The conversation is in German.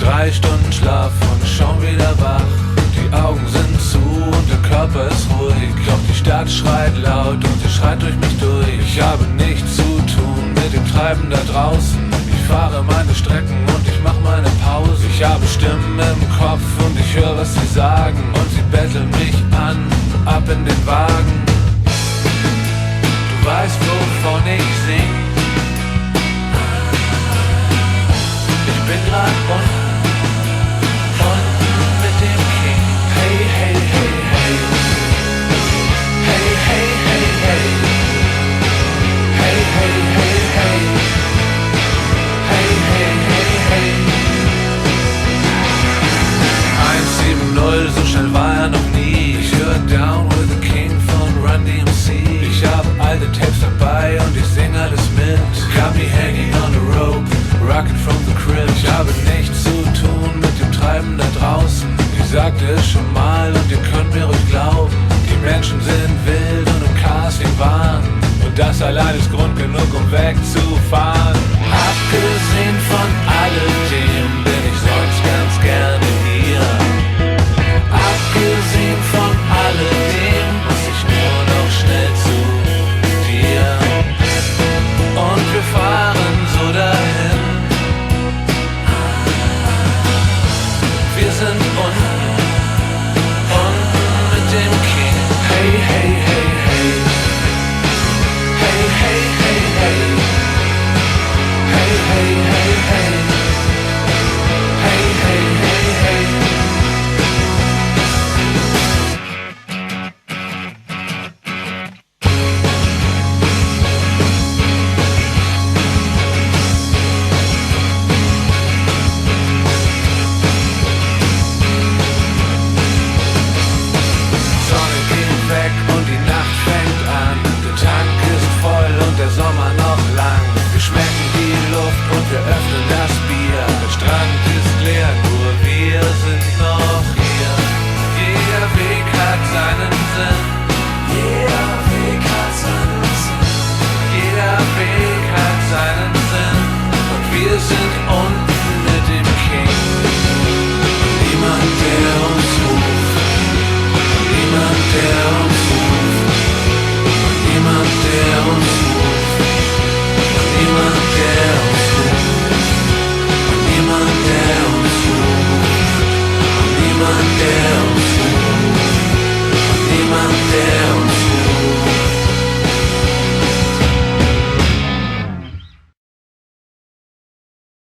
3 Stunden Schlaf und schon wieder wach. Die Augen sind zu und der Körper ist ruhig. Doch die Stadt schreit laut und sie schreit durch mich durch. Ich habe nichts zu tun mit dem Treiben da draußen. Ich fahre meine Strecken und ich mach meine Pause. Ich habe Stimmen im Kopf und ich höre, was sie sagen. Und sie betteln mich an, ab in den Wagen. Du weißt, wovon ich sing. Ich bin grad unten mit dem King. Hey, hey, hey, hey. Hey, hey, hey, hey. Hey, hey, hey, hey. Hey, hey, hey, hey. 170, so schnell war er noch nie. Ich höre Down with the King von Run DMC. Ich hab alte Tapes dabei und ich sing alles mit. Got me hanging on the rope, rocking from the crib. Ich habe nichts zu tun mit dem Treiben da draußen. Ich sagte es schon mal und ihr könnt mir ruhig glauben. Die Menschen sind wild und im Casting Wahn. Und das allein ist Grund genug, um wegzufahren. Abgesehen von allem